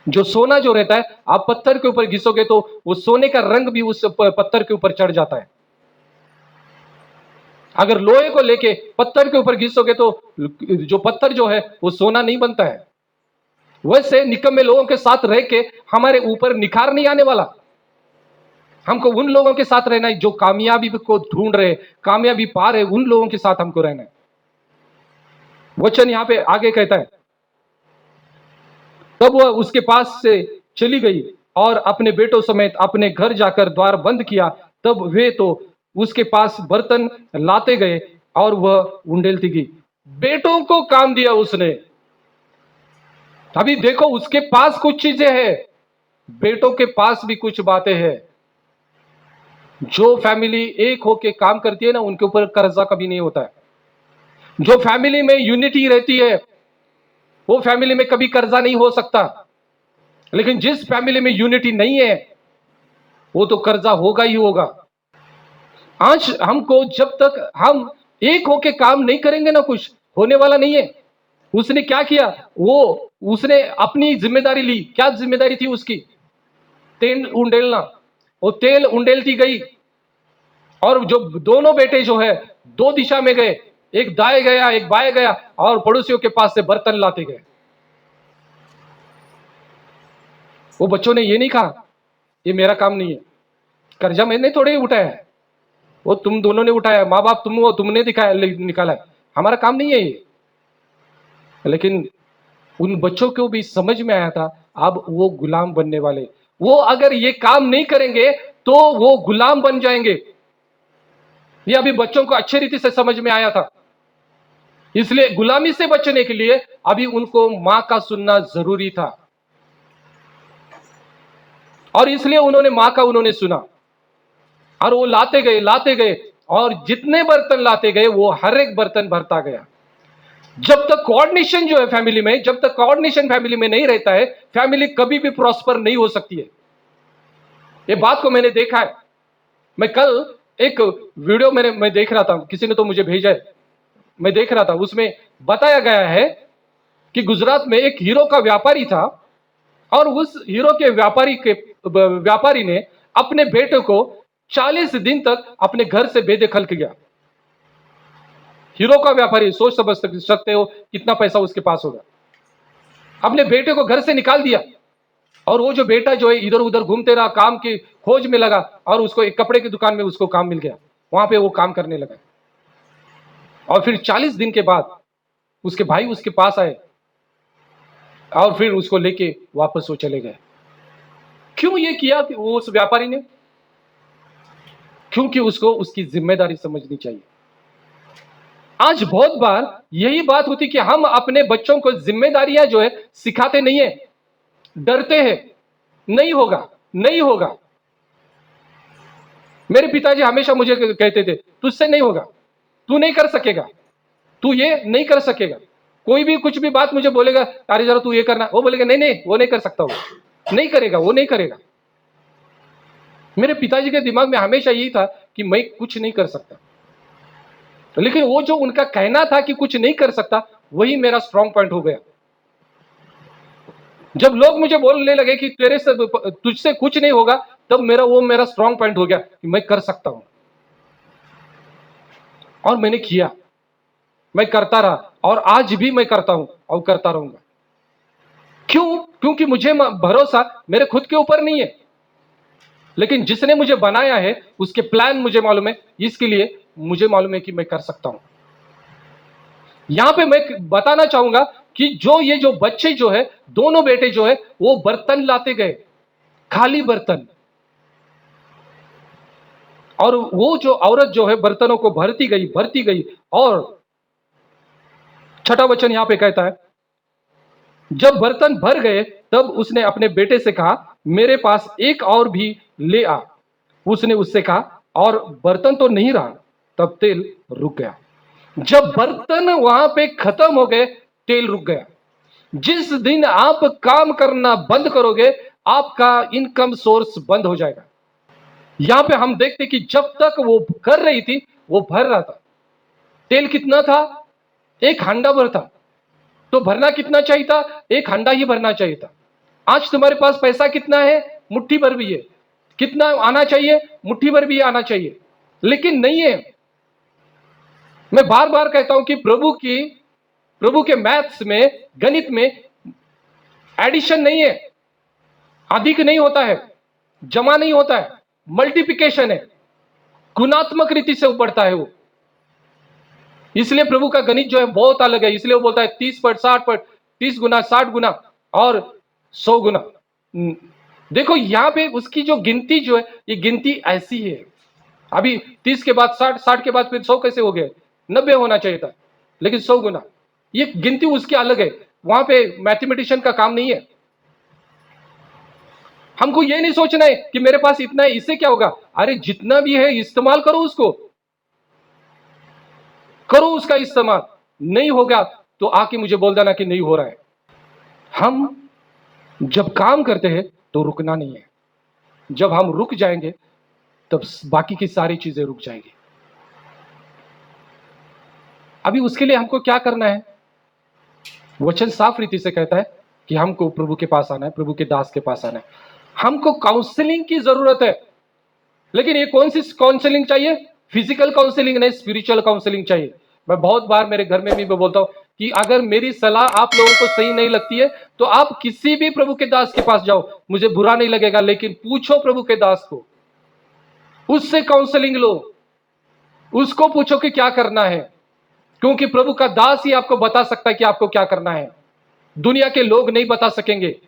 जो सोना जो रहता है, आप पत्थर के ऊपर घिसोगे तो वो सोने का रंग भी उस पत्थर के ऊपर चढ़ जाता है। अगर लोहे को लेके पत्थर के ऊपर घिसोगे तो जो पत्थर जो है वो सोना नहीं बनता है। वैसे निकम्मे लोगों के साथ रह के हमारे ऊपर निखार नहीं आने वाला। हमको उन लोगों के साथ रहना है जो कामयाबी को ढूंढ रहे, कामयाबी पा रहे, उन लोगों के साथ हमको रहना है। वचन यहां पे आगे कहता है, तब वह उसके पास से चली गई और अपने बेटों समेत अपने घर जाकर द्वार बंद किया। तब वे तो उसके पास बर्तन लाते गए और वह उंडेलती गई। बेटों को काम दिया उसने। अभी देखो, उसके पास कुछ चीजें हैं, बेटों के पास भी कुछ बातें हैं। जो फैमिली एक होके काम करती है ना, उनके ऊपर कर्जा कभी नहीं होता है। जो फैमिली में यूनिटी रहती है, वो फैमिली में कभी कर्जा नहीं हो सकता। लेकिन जिस फैमिली में यूनिटी नहीं है, वो तो कर्जा होगा ही होगा। आज हमको जब तक हम एक होके काम नहीं करेंगे ना, कुछ होने वाला नहीं है। उसने क्या किया, उसने अपनी जिम्मेदारी ली। क्या जिम्मेदारी थी उसकी? तेल उंडेलना। वो तेल उंडेलती गई और जो दोनों बेटे जो है दो दिशा में गए, एक दाएं गया एक बाएं गया और पड़ोसियों के पास से बर्तन लाते गए। वो बच्चों ने ये नहीं कहा ये मेरा काम नहीं है, कर्जा मैंने थोड़े ही उठाया है, वो तुम दोनों ने उठाया, माँ बाप तुम हो, तुमने दिखाया निकाला है, हमारा काम नहीं है ये। लेकिन उन बच्चों को भी समझ में आया था, अब वो गुलाम बनने वाले, वो अगर ये काम नहीं करेंगे तो वो गुलाम बन जाएंगे। ये अभी बच्चों को अच्छे रीति से समझ में आया था। इसलिए गुलामी से बचने के लिए अभी उनको मां का सुनना जरूरी था, और इसलिए उन्होंने मां का उन्होंने सुना और वो लाते गए और जितने बर्तन लाते गए वो हर एक बर्तन भरता गया। जब तक कोऑर्डिनेशन जो है फैमिली में, जब तक कोऑर्डिनेशन फैमिली में नहीं रहता है, फैमिली कभी भी प्रॉस्पर नहीं हो सकती है। ये बात को मैंने देखा है। मैं कल एक वीडियो मैं देख रहा था, किसी ने तो मुझे भेजा है, मैं देख रहा था, उसमें बताया गया है कि गुजरात में एक हीरो का व्यापारी था और उस हीरो के व्यापारी ने अपने बेटे को 40 दिन तक अपने घर से बेदखल किया। हीरो का व्यापारी, सोच समझ सकते हो कितना पैसा उसके पास होगा। अपने बेटे को घर से निकाल दिया और वो जो बेटा जो है इधर उधर घूमते रहा, काम की खोज में लगा और उसको एक कपड़े की दुकान में उसको काम मिल गया, वहां पे वो काम करने लगा। और फिर 40 दिन के बाद उसके भाई उसके पास आए और फिर उसको लेके वापस वो चले गए। क्यों ये किया कि वो उस व्यापारी ने? क्योंकि उसको उसकी जिम्मेदारी समझनी चाहिए। आज बहुत बार यही बात होती कि हम अपने बच्चों को जिम्मेदारियां जो है सिखाते नहीं है, डरते हैं, नहीं होगा नहीं होगा। मेरे पिताजी हमेशा मुझे कहते थे तुझसे नहीं होगा, तू नहीं कर सकेगा, तू ये नहीं कर सकेगा। कोई भी कुछ भी बात मुझे बोलेगा, अरे जरा तू ये करना, वो बोलेगा नहीं नहीं वो नहीं कर सकता, वो नहीं करेगा, वो नहीं करेगा। मेरे पिताजी के दिमाग में हमेशा यही था कि मैं कुछ नहीं कर सकता, लेकिन वो जो उनका कहना था कि कुछ नहीं कर सकता, वही मेरा स्ट्रॉन्ग पॉइंट हो गया। जब लोग मुझे बोलने लगे कि तेरे से तुझसे कुछ नहीं होगा, तब मेरा स्ट्रॉन्ग पॉइंट हो गया कि मैं कर सकता हूं। और मैंने किया, मैं करता रहा और आज भी मैं करता हूं और करता रहूंगा। क्यों? क्योंकि मुझे भरोसा मेरे खुद के ऊपर नहीं है, लेकिन जिसने मुझे बनाया है उसके प्लान मुझे मालूम है, इसके लिए मुझे मालूम है कि मैं कर सकता हूं। यहां पे मैं बताना चाहूंगा कि ये जो बच्चे जो है, दोनों बेटे जो है, वो बर्तन लाते गए, खाली बर्तन, और वो जो औरत जो है बर्तनों को भरती गई। और छठा वचन यहां पे कहता है, जब बर्तन भर गए तब उसने अपने बेटे से कहा मेरे पास एक और भी ले आ। उसने उससे कहा और बर्तन तो नहीं रहा। तब तेल रुक गया। जब बर्तन वहां पे खत्म हो गए, तेल रुक गया। जिस दिन आप काम करना बंद करोगे, आपका इनकम सोर्स बंद हो जाएगा। यहां पे हम देखते कि जब तक वो कर रही थी, वो भर रहा था। तेल कितना था? एक हांडा भर था। तो भरना कितना चाहिए था? एक हांडा ही भरना चाहिए था। आज तुम्हारे पास पैसा कितना है? मुट्ठी भर भी है। कितना आना चाहिए? मुट्ठी भर भी आना चाहिए, लेकिन नहीं है। मैं बार बार कहता हूं कि प्रभु के मैथ्स में, गणित में एडिशन नहीं है, अधिक नहीं होता है, जमा नहीं होता है, मल्टीप्लिकेशन है, गुणात्मक रीति से बढ़ता है वो। इसलिए प्रभु का गणित जो है बहुत अलग है। इसलिए वो बोलता है 30 पट, 60 पट, 30 गुना, 60 गुना और 100 गुना। देखो यहां पे उसकी जो गिनती जो है, ये गिनती ऐसी है। अभी 30 के बाद 60, 60 के बाद फिर 100 कैसे हो गए? 90 होना चाहिए था, लेकिन 100 गुना। ये गिनती उसकी अलग है, वहां पे मैथमेटिशियन का काम नहीं है। हमको ये नहीं सोचना है कि मेरे पास इतना है, इससे क्या होगा। अरे जितना भी है इस्तेमाल करो, उसको करो, उसका इस्तेमाल। नहीं होगा तो आके मुझे बोल देना कि नहीं हो रहा है। हम जब काम करते हैं तो रुकना नहीं है। जब हम रुक जाएंगे तब बाकी की सारी चीजें रुक जाएंगी। अभी उसके लिए हमको क्या करना है? वचन साफ रीति से कहता है कि हमको प्रभु के पास आना है, प्रभु के दास के पास आना है। हमको काउंसलिंग की जरूरत है, लेकिन ये कौन सी काउंसलिंग चाहिए? फिजिकल काउंसलिंग नहीं, स्पिरिचुअल काउंसलिंग चाहिए। मैं बहुत बार मेरे घर में भी मैं बोलता हूं कि अगर मेरी सलाह आप लोगों को सही नहीं लगती है तो आप किसी भी प्रभु के दास के पास जाओ, मुझे बुरा नहीं लगेगा, लेकिन पूछो प्रभु के दास को, उससे काउंसलिंग लो, उसको पूछो कि क्या करना है, क्योंकि प्रभु का दास ही आपको बता सकता है कि आपको क्या करना है। दुनिया के लोग नहीं बता सकेंगे।